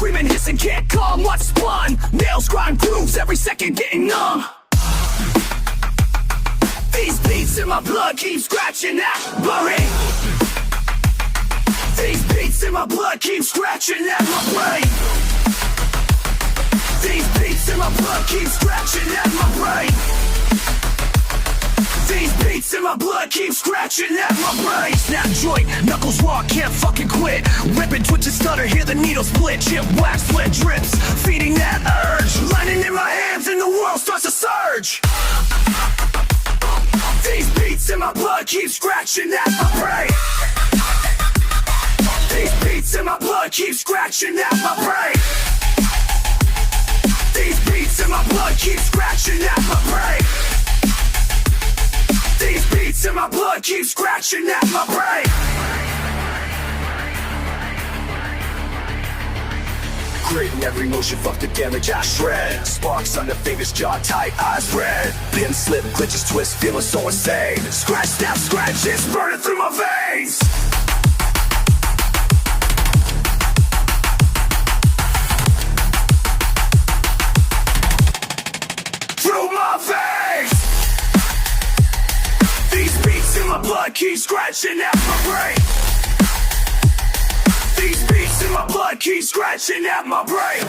screaming, hissing, can't calm what's spun. Nails grind grooves, every second getting numb. These beats in my blood keep scratching at my brain. These beats in my blood keep scratching at my brain. These beats in my blood keep scratching at my brain. These beats in my blood keep scratching at my brain. Snap joint, knuckles raw, can't fucking quit. Ripping, twitch and stutter, hear the needle split. Chip, wax, sweat drips, feeding that urge. Lightning in my hands and the world starts to surge. These beats in my blood keep scratching at my brain. These beats in my blood keep scratching at my brain. These beats in my blood keep scratching at my brain. These beats in my blood keep scratching at my brain. Creating every motion, fuck the damage I shred. Sparks on the fingers, jaw tight, eyes red. Pin slip, glitches, twist, feeling so insane. Scratch, snap, scratch, it's burning through my veins. Through my veins. These beats in my blood keep scratching at my brain. These beats in my blood keep scratching at my brain.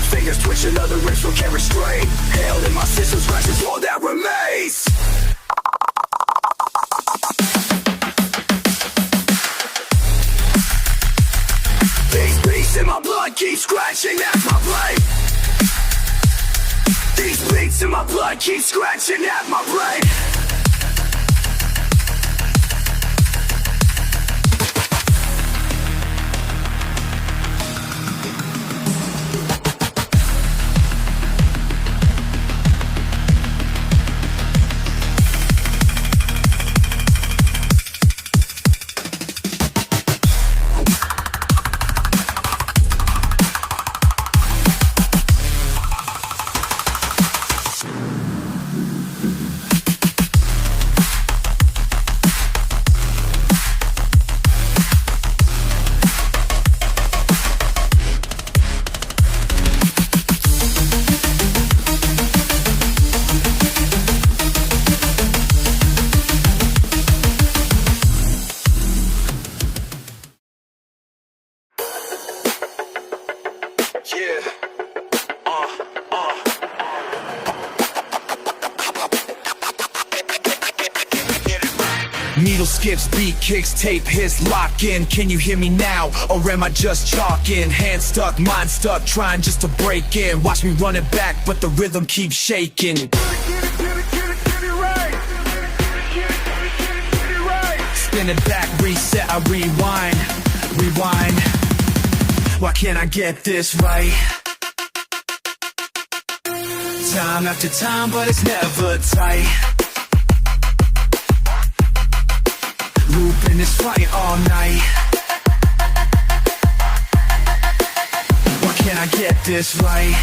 Fingers twitching, other wrists can't restrain. Hell in my system, scratches all that remains. These beats in my blood keep scratching at my brain. These beats in my blood keep scratching at my brain. Needle skips, beat kicks, tape hits, lock in. Can you hear me now, or am I just chalking? Hand stuck, mind stuck, trying just to break in. Watch me run it back, but the rhythm keeps shaking. Spin it back, reset, I rewind, rewind. Why can't I get this right? Time after time, but it's never tight. Looping this fight all night. Why can't I get this right?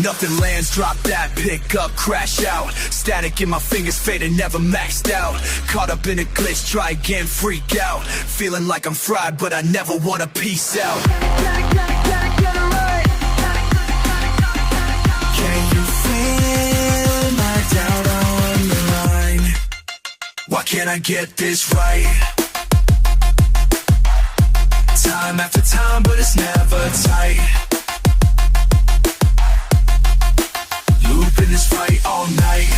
Nothing lands, drop that, pick up, crash out. Static in my fingers, faded, never maxed out. Caught up in a glitch, try again, freak out. Feeling like I'm fried, but I never wanna peace out. Can you feel my doubt on the line? Why can't I get this right? Time after time, but it's never tight. Looping this fight all night.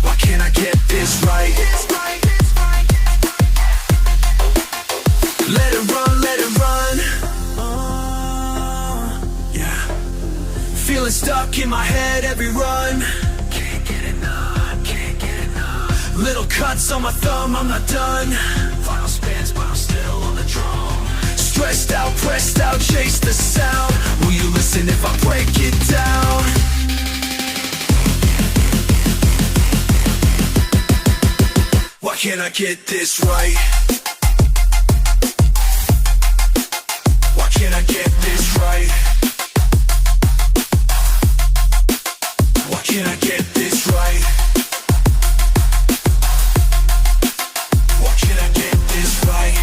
Why can't I get this right? Let it run, let it run. Yeah. Feeling stuck in my head every run. Can't get enough, can't get enough. Little cuts on my thumb, I'm not done. Final spins, but I'm still on the drum. Stressed out, pressed out, chase the sound. Will you listen if I break it down? Why can't I get this right? Why can't I get this right? Why can't I get this right? Why can't I get this right?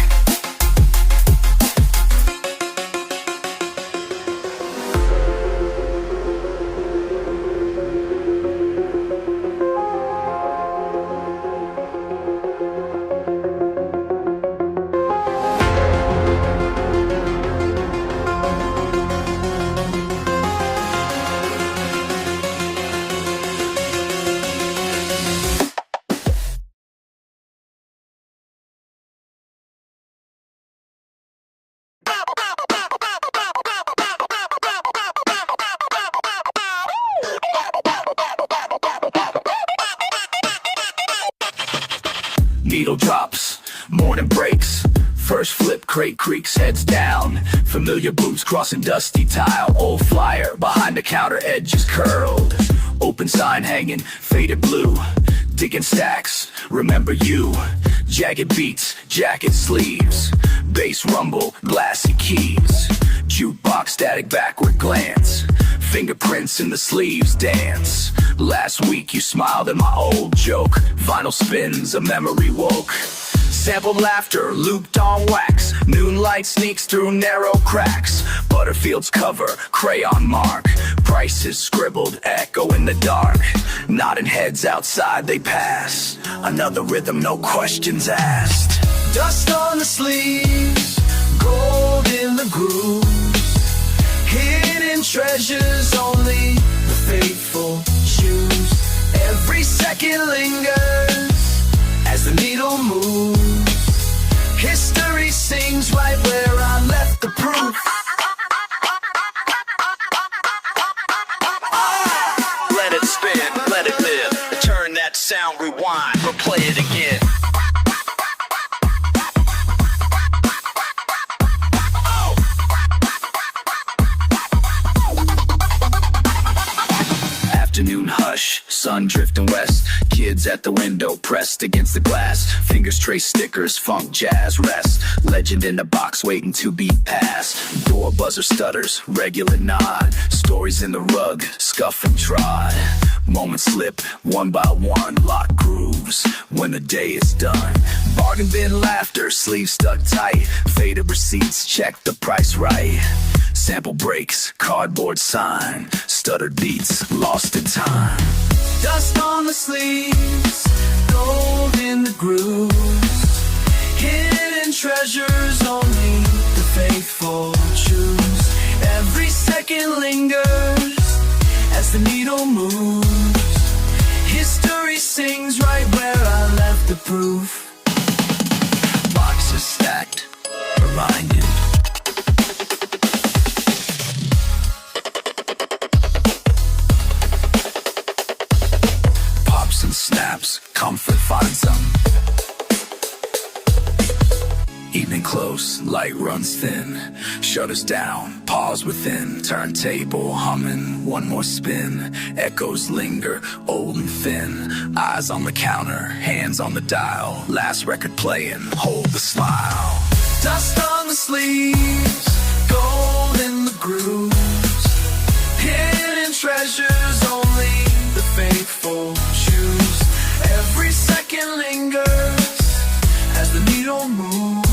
Needle drops, morning breaks. First flip, crate creaks, heads down. Familiar boots crossing dusty tile. Old flyer, behind the counter, edges curled. Open sign hanging, faded blue. Digging stacks, remember you. Jagged beats, jacket sleeves. Bass rumble, glassy keys. Jukebox static backward glance. Fingerprints in the sleeves dance. Last week you smiled at my old joke. Vinyl spins, a memory woke. Sample laughter, looped on wax. Moonlight sneaks through narrow cracks. Butterfield's cover, crayon mark. Prices scribbled, echo in the dark. Nodding heads outside they pass. Another rhythm, no questions asked. Dust on the sleeves, gold in the grooves. Hidden treasures, only the faithful choose. Every second lingers as the needle moves. History sings right where I left the proof. Let it spin, let it live. Turn that sound, rewind, or play it again. Afternoon hush, sun drifting west. Kids at the window pressed against the glass. Fingers trace stickers, funk, jazz, rest. Legend in the box waiting to be passed. Door buzzer stutters, regular nod. Stories in the rug, scuff and trod. Moments slip, one by one. Lock grooves when the day is done. Bargain bin laughter, sleeves stuck tight. Faded receipts, check the price right. Sample breaks, cardboard sign. Stuttered beats, lost in time. Dust on the sleeves, gold in the grooves. Hidden treasures, only the faithful choose. Every second lingers as the needle moves. History sings right where I left the proof. Boxes stacked, reminded. Pops and snaps, comfort finds them. Evening close, light runs thin. Shutters down, pause within. Turntable humming, one more spin. Echoes linger, old and thin. Eyes on the counter, hands on the dial. Last record playing, hold the smile. Dust on the sleeves, gold in the grooves. Hidden treasures, only the faithful choose. Every second lingers as the needle moves.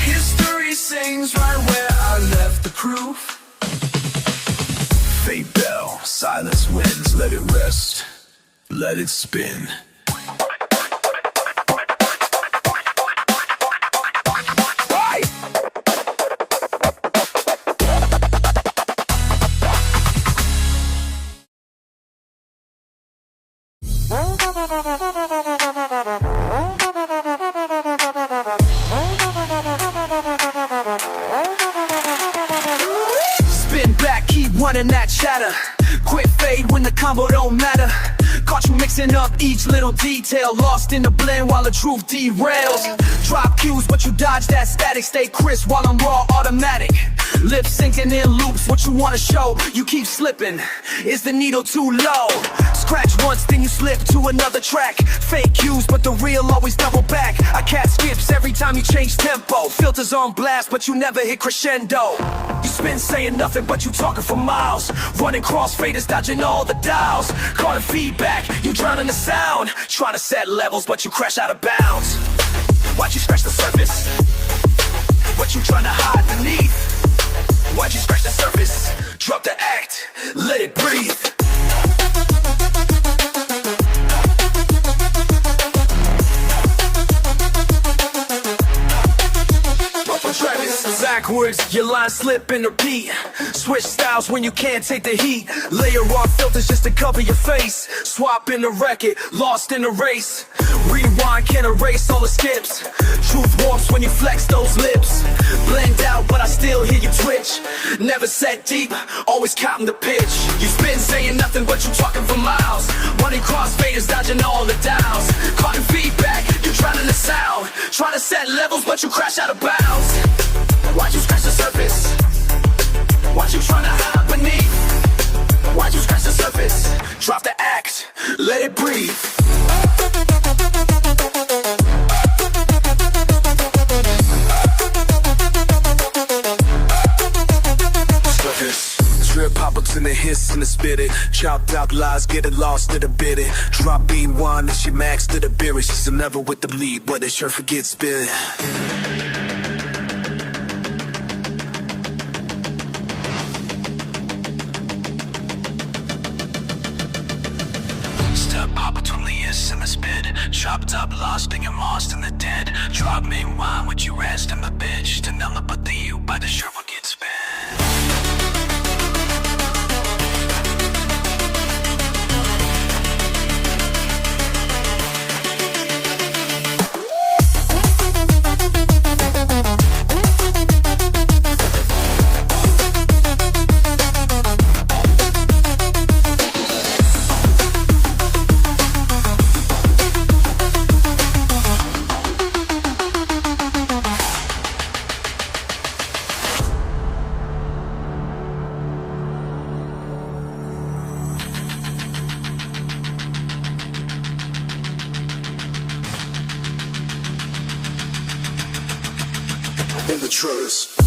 History sings right where I left the proof. Fate bell, silence wins, let it rest, let it spin. Spin back, keep running that chatter. Quick fade when the combo don't matter. Caught you mixing up each little final detail, lost in the blend while the truth derails. Drop cues, but you dodge that static. Stay crisp while I'm raw automatic. Lip syncing in loops, what you wanna show? You keep slipping, is the needle too low? Scratch once, then you slip to another track. Fake cues, but the real always double back. I catch skips every time you change tempo. Filters on blast, but you never hit crescendo. You spin saying nothing, but you talking for miles. Running crossfaders, dodging all the dials. Caught in feedback, you drowning the sound. Trying to set levels, but you crash out of bounds. Why'd you scratch the surface? What you trying to hide beneath? Why'd you scratch the surface? Drop the act, let it breathe. Backwards, your lines slip and repeat. Switch styles when you can't take the heat. Layer on filters just to cover your face. Swap in the record, lost in the race. Rewind can erase all the skips. Truth warps when you flex those lips. Blend out but I still hear you twitch. Never set deep, always counting the pitch. You spin saying nothing but you talking for miles. Running crossfaders, dodging all the dials. Caught in feedback, you drowning the sound. Trying to set levels but you crash out of bounds. Why'd you scratch the surface? Why'd you tryna hide beneath? Why'd you scratch the surface? Drop the act, let it breathe. Drip poppers in the hiss and the spit it. Chopped out lies, get it lost to the bit it. Drop B1 and she max to the beer. She's never with the lead, but it sure forgets spit. In the spit, chopped up, lost, being lost in the dead. Drop me wine, would you rest in my bitch? To numb but the you by the shovel get spent.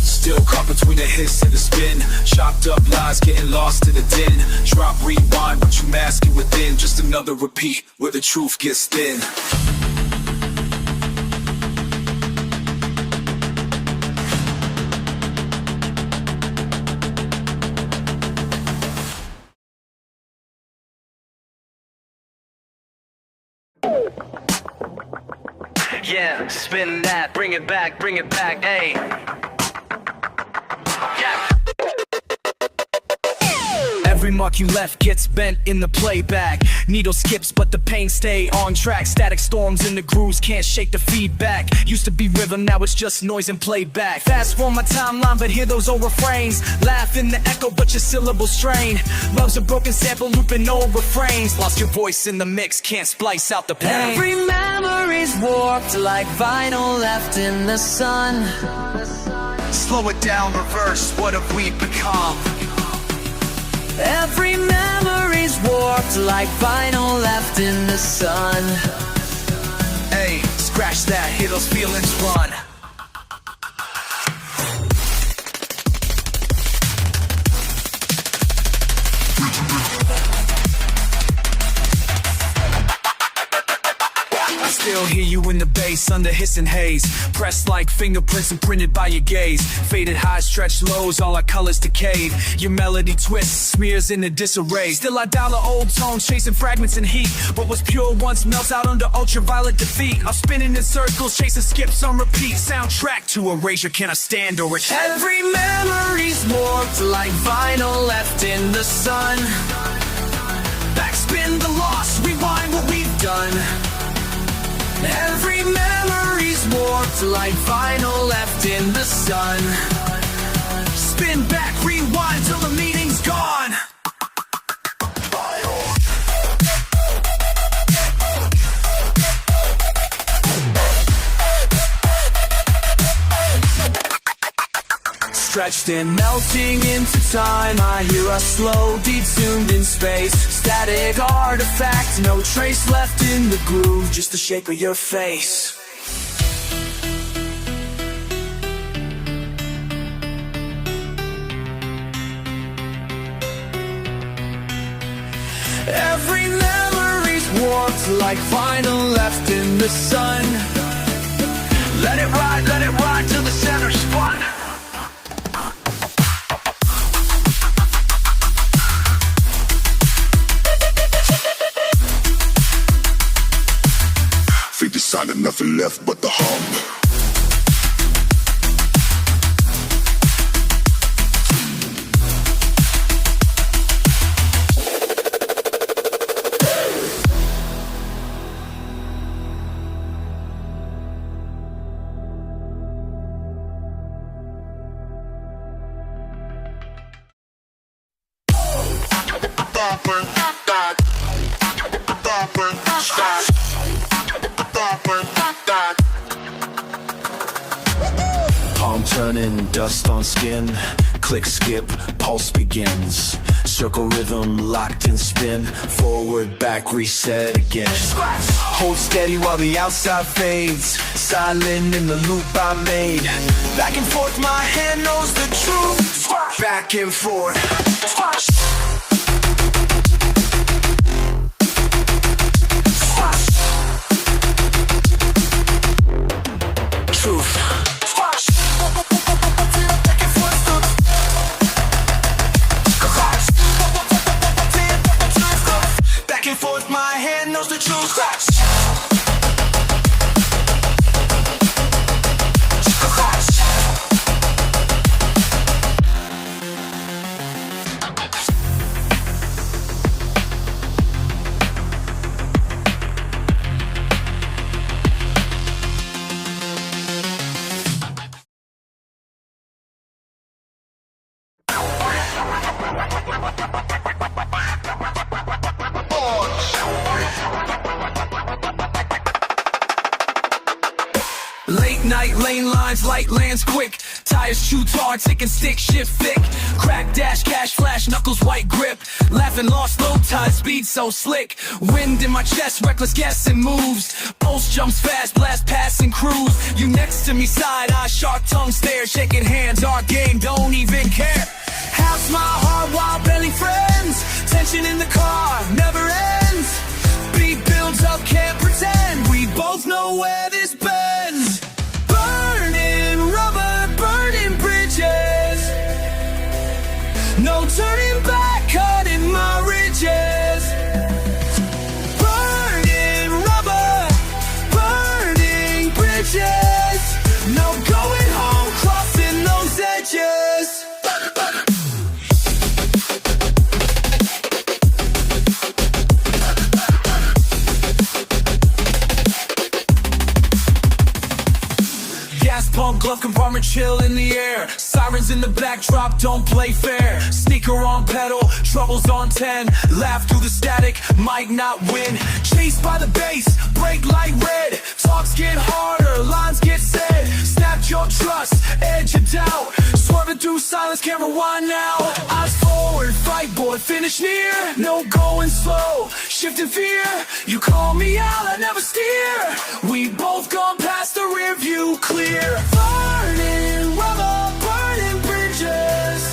Still caught between the hiss and the spin. Chopped up lies, getting lost in the den. Drop, rewind, but you mask it within. Just another repeat, where the truth gets thin. Yeah, spin that, bring it back, ayy. Yeah. Every mark you left gets bent in the playback. Needle skips but the pain stay on track. Static storms in the grooves can't shake the feedback. Used to be rhythm, now it's just noise and playback. Fast forward my timeline but hear those old refrains. Laugh in the echo but your syllables strain. Love's a broken sample looping old refrains. Lost your voice in the mix, can't splice out the pain. Every memory's warped like vinyl left in the sun. Slow it down, reverse, what have we become? Every memory's warped like vinyl left in the sun. Hey, scratch that, hear those feelings run. Still hear you in the bass under hissing haze. Pressed like fingerprints imprinted by your gaze. Faded highs, stretched lows, all our colors decayed. Your melody twists, smears in a disarray. Still I dial an old tone, chasing fragments in heat. What was pure once melts out under ultraviolet defeat. I'm spinning in circles, chasing skips on repeat. Soundtrack to erasure, can I stand or retreat? Every memory's warped like vinyl left in the sun. Backspin the loss, rewind what we've done. Every memory's warped like vinyl left in the sun. Spin back, rewind till the meaning's gone. stretched and melting into time. I hear us slow, detuned in space. Static artifact, no trace left in the groove, just the shape of your face. Every memory's warped like vinyl left in the sun. Let it ride till the center's spun. Feet decided nothing left but the hum. Palm turning, dust on skin. Click, skip, pulse begins. Circle rhythm, locked in spin. Forward, back, reset again. Hold steady while the outside fades. Silent in the loop I made. Back and forth, my hand knows the truth. Back and forth. Truth. Back and forth, my hand knows the truth. Late night lane lines, light lands quick. Tires chew tar, tick and stick, shift thick. Crack dash, cash flash, knuckles white grip. Laughing lost low tide, speed so slick. Wind in my chest, reckless guess and moves. Pulse jumps fast, blast past and cruise. You next to me, side eye, sharp tongue stare. Shaking hands, our game, don't even care. Half smile, hard while belly friends. Tension in the car, never ends. Beat builds up, can't pretend. We both know where this bends. Burning rubber, burning bridges. No turning back, cutting my ridges. Burning rubber, burning bridges. No going home, crossing those edges. Pump, glove compartment, chill in the air. Sirens in the backdrop, don't play fair. Sneaker on pedal, troubles on 10. Laugh through the static, might not win. Chased by the bass, brake light red. Talks get harder, lines get said. Snapped your trust, edge of doubt. Swerving through silence, can't rewind now. Eyes forward, fight boy, finish near. No going slow, shifting fear. You call me out, I never steer. We both gone past the rear view clear. Burning rubber, burning bridges.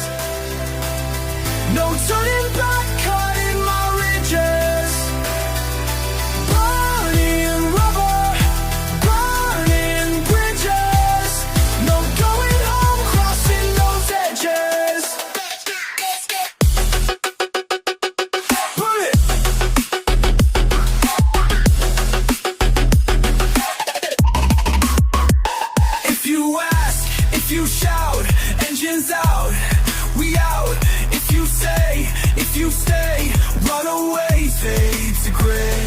No turning back, cutting my ridges. Burning rubber, burning bridges. No going home, crossing those edges. Burn it. If you ask, if you shout, engines out, we out. If you stay, run away, fade to gray.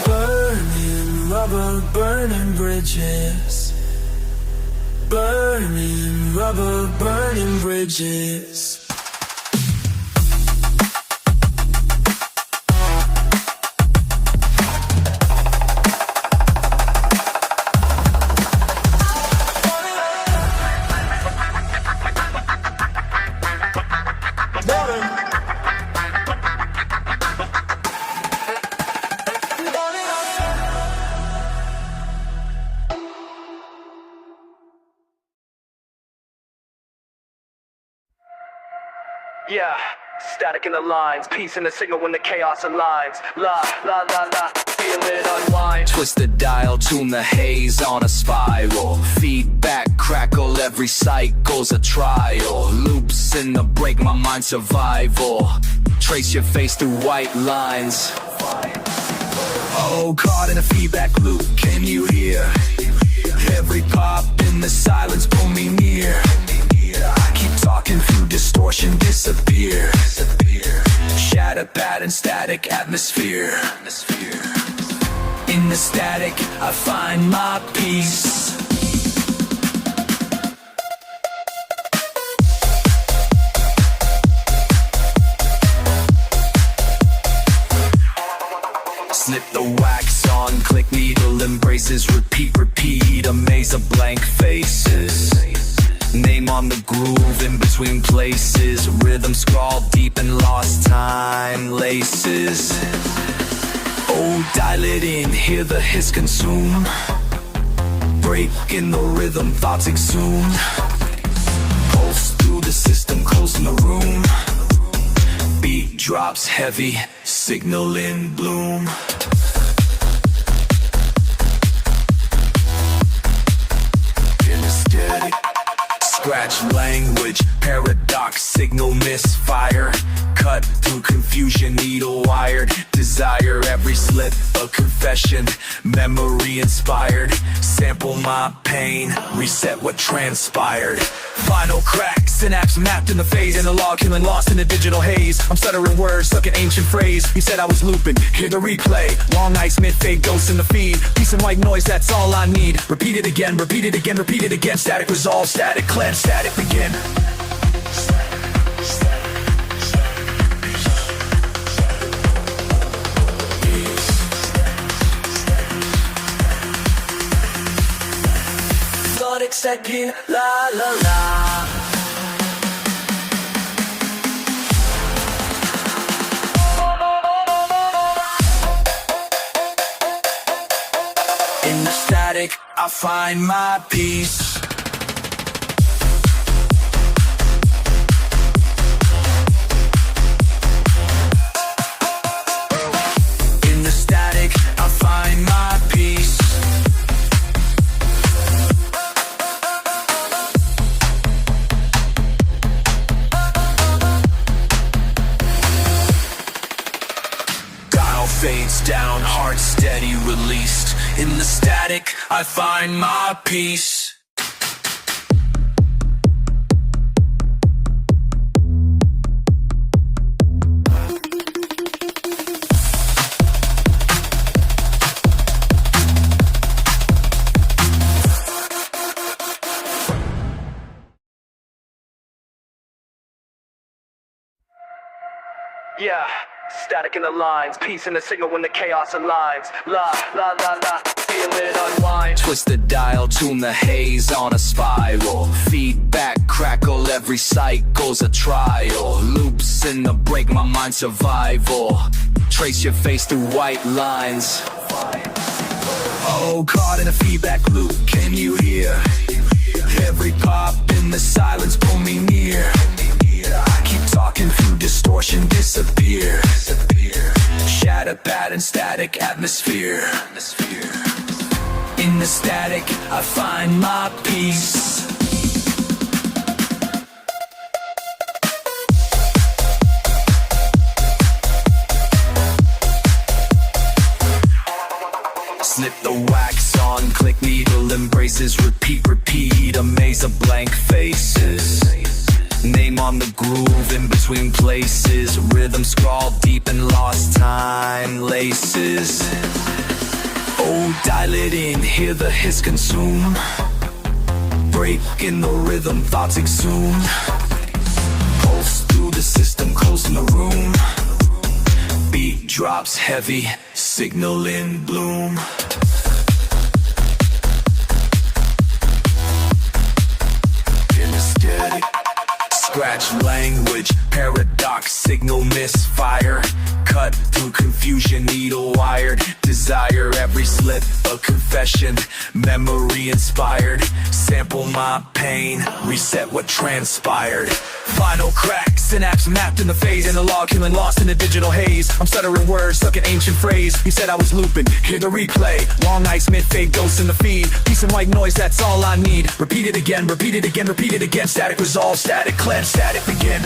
Burning rubber, burning bridges. Burning rubber, burning bridges. Yeah, static in the lines, peace in the signal when the chaos aligns. La, la, la, la, feel it unwind. Twist the dial, tune the haze on a spiral. Feedback, crackle, every cycle's a trial. Loops in the break, my mind survival. Trace your face through white lines. Oh, caught in a feedback loop, can you hear? Every pop in the silence, pull me near. I keep talking through distortion, disappear. Shatter pattern, static atmosphere. In the static, I find my peace. Slip the wax on, click needle embraces, repeat, repeat, a maze of blank faces. Name on the groove in between places, rhythm scrawled deep and lost time laces. Oh, dial it in, hear the hiss consume. Break in the rhythm, thoughts exhume. Pulse through the system, close in the room. Beat drops heavy, signal in bloom. Scratch language, paradox, signal misfire. Cut through confusion, needle wired. Desire every slip, a confession. Memory inspired. Sample my pain, reset what transpired. Final crack, synapse mapped in the phase. Analog killing lost in the digital haze. I'm stuttering words, stuck in ancient phrase. You said I was looping, hear the replay. Long nights, mid-fade, ghosts in the feed. Peace and white noise, that's all I need. Repeat it again, repeat it again, repeat it again. Static resolve, static cleanse, static begin. Hypnotic second, la la la. In the static, I find my peace. In the static, I find my peace. Fades down, heart steady released. In the static, I find my peace. Yeah, static in the lines, peace in the signal when the chaos aligns. La, la, la, la, feel it unwind. Twist the dial, tune the haze on a spiral. Feedback, crackle, every cycle's a trial. Loops in the break, my mind survival. Trace your face through white lines. Oh, caught in a feedback loop, can you hear? Every pop in the silence, pull me near. I keep talking through distortion, disappear. Shatter pattern, static atmosphere. In the static, I find my peace. Slip the wax on, click needle embraces, repeat, repeat, a maze of blank faces. Name on the groove in between places, rhythm scrawled deep and lost time laces. Oh, dial it in, hear the hiss consume. Break in the rhythm, thoughts exhume. Pulse through the system, close in the room. Beat drops heavy, signal in bloom. In the static, scratch language, paradox. shock signal misfire. Cut through confusion, needle wired. Desire every slip, a confession. Memory inspired. Sample my pain, reset what transpired. Final crack, synapse mapped in the phase. Analog feeling lost in the digital haze. I'm stuttering words, stuck in ancient phrase. You said I was looping, hear the replay. Long nights, mid-fade, ghosts in the feed. Peace and white noise, that's all I need. Repeat it again, repeat it again, repeat it again. Static resolve, static cleanse, static begin.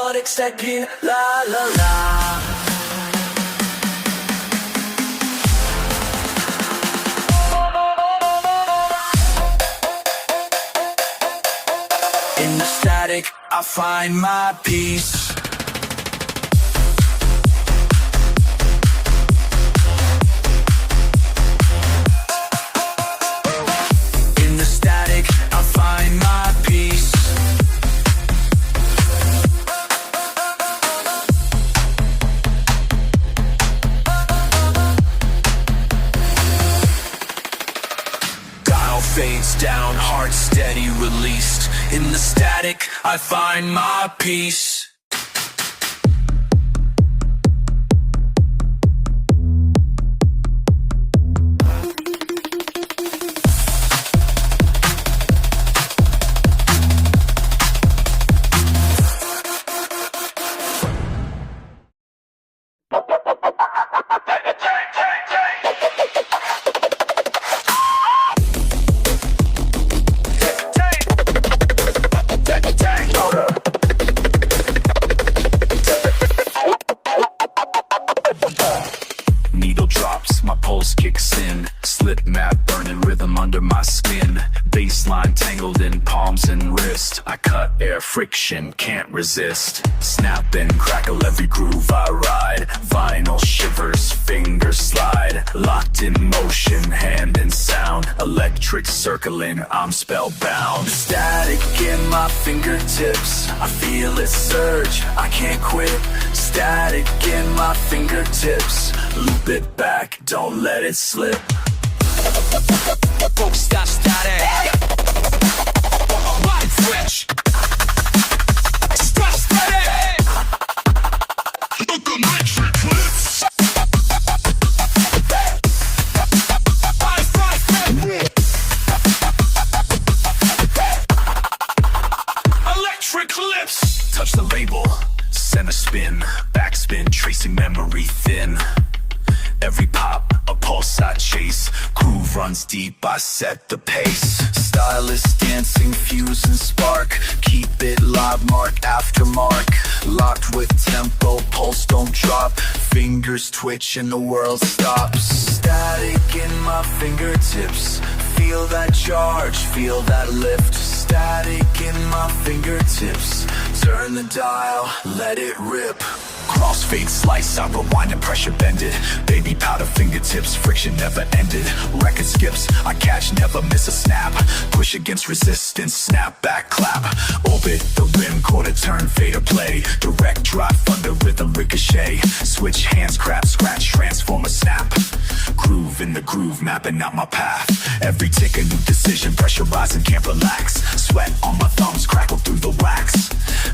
Hypnotic second, la la la. In the static, I find my peace. In the static, I find my peace. Dial fades down, heart steady released. In the static, I find my peace. Needle drops, my pulse kicks in. Slip map, burning rhythm under my skin. Bassline tangled in palms and wrist. I cut air friction, can't resist. Snap and crackle every groove I ride. Vinyl shivers, fingers slide. Locked in motion, hand and sound. Electric circling, I'm spellbound. Static in my fingertips, I feel it surge, I can't quit. Static in my fingertips, loop it back, don't let it slip. Folks, stop static. Mind switch. Stop static. Look the nitric clips. Electric clips. Touch the label, center spin, backspin, tracing memory thin. Every pop, a pulse I chase. Groove runs deep, I set the pace. Stylus dancing, fuse and spark. Keep it live, mark after mark. Locked with tempo, pulse don't drop. Fingers twitch and the world stops. Static in my fingertips. Feel that charge, feel that lift. Static in my fingertips. Turn the dial, let it rip. Crossfade slice, I rewind and pressure bend it. Baby powder fingertips, friction never ended. Record skips, I catch, never miss a snap. Push against resistance, snap back, clap. Orbit the rim, quarter turn, fader play. Direct drive, thunder, rhythm, ricochet. Switch hands, crap, scratch, transformer, snap. Groove in the groove, mapping out my path. Every tick a new decision, pressurizing, can't relax. Sweat on my thumbs, crackle through the wax.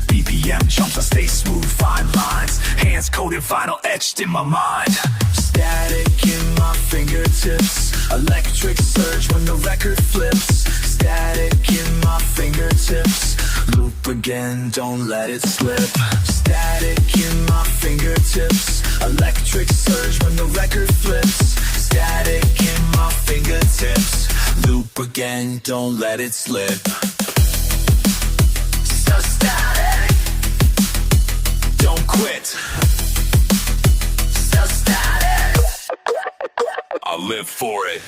BPM jumps, I stay smooth, fine lines. Hands coated vinyl, etched in my mind. Static in my fingertips. Electric surge when the record flips. Static in my fingertips. Loop again, don't let it slip. Static in my fingertips. Electric surge when the record flips. Static in my fingertips. Loop again, don't let it slip. So static. Don't quit. So static. I live for it.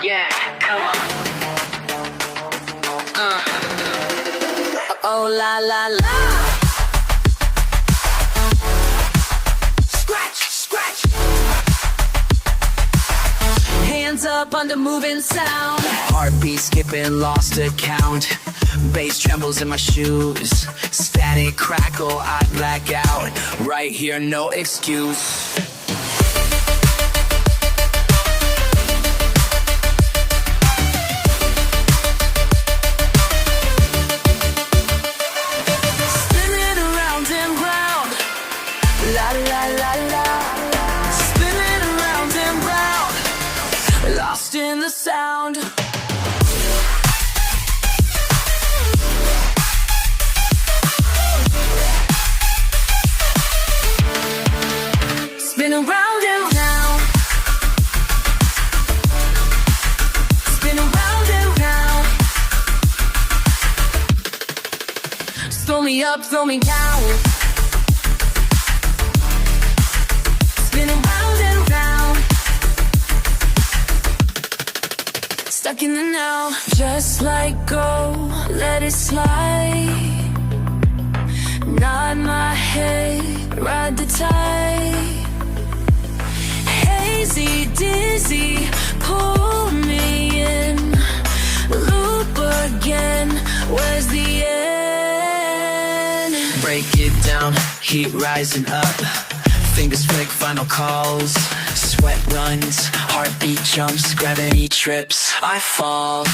Yeah, come on. Oh la la la. Scratch. up under moving sound. Heartbeat skipping, lost a count. Bass trembles in my shoes. Static crackle, I black out. Right here, no excuse. Spinning around and round, la la la la. Spinning around and round, lost in the sound. Spin around and round. Spin around and round. Throw me up, throw me down. Spin around and round. Stuck in the now. Just let go, let it slide. Nod my head, ride the tide. Hazy, dizzy, pull me in. Loop again, where's the end? Break it down, heat rising up. Fingers flick, final calls. Sweat runs, heartbeat jumps, gravity trips. I fall.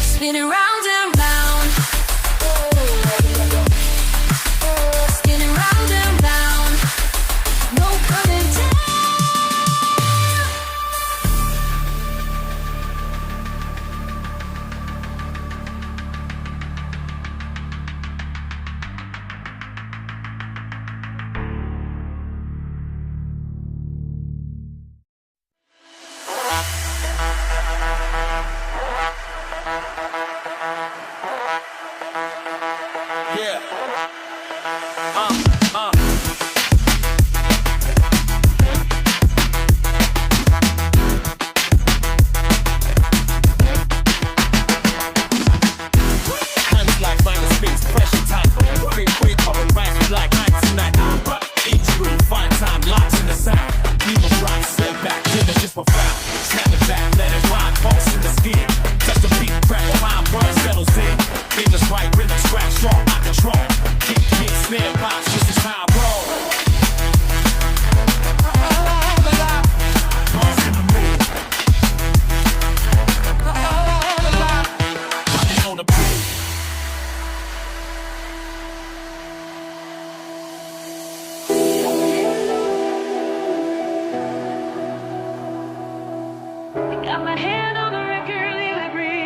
Spinning round and round. Spinning round and round. No coming down. Yeah. Hands like minor space, pressure tight. Quick, popping right like night tonight. Each room, fine time, lights in the sound. People right, step back, dinner just profound. Snap it back, let it ride, pulse in the skin. Touch the beat, crack, rhyme, burn, settles in. Fingers right, rhythm scratch, strong, I control. Kick, snare, box, this is how I roll. Burns in the mood. Running on the beat. Got my hand on the record, let it breathe.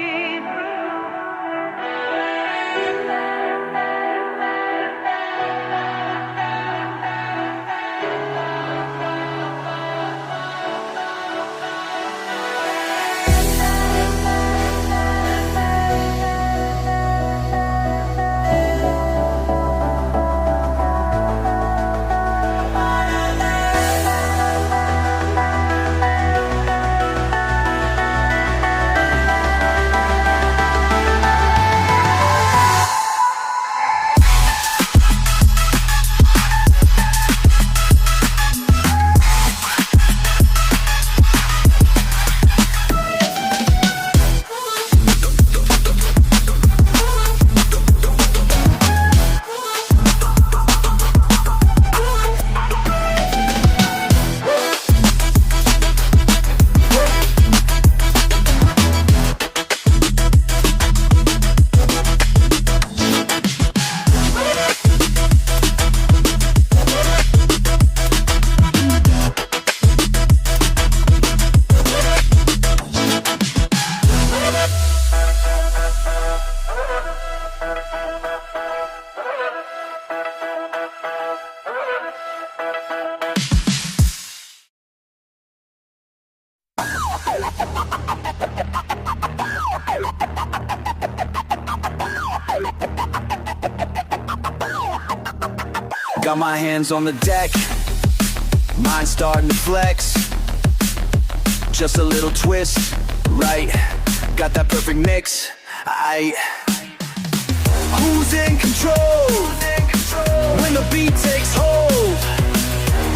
Got my hands on the deck. mind starting to flex. Just a little twist, right? Got that perfect mix. Who's in control? When the beat takes hold.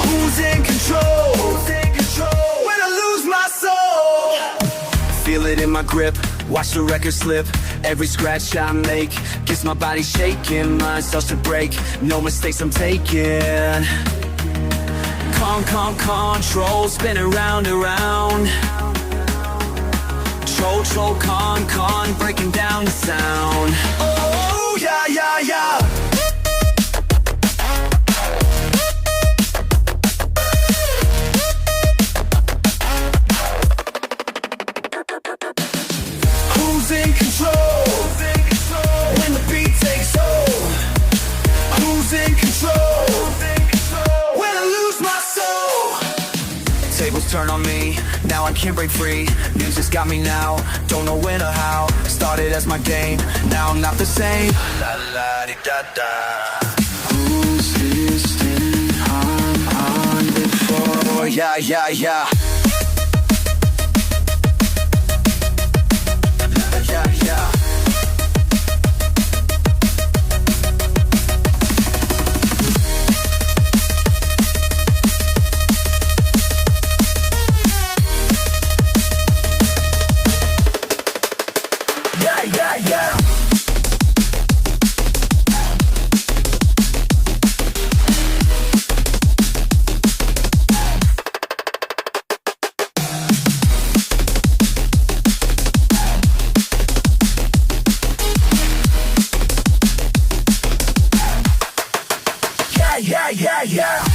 Who's in control? When I lose my soul. Feel it in my grip, watch the record slip. Every scratch I make gets my body shaking. Mine starts to break, no mistakes I'm taking. Control, spinning round and round. Control, breaking down the sound. Oh, yeah. Who's in control? When the beat takes hold. Who's in control? When I lose my soul. Tables turn on me, now I can't break free. Music's got me now, don't know when or how. Started as my game, now I'm not the same. La la di da da. Who's listening? I'm on before. Yeah. Yeah. Yeah. Yeah.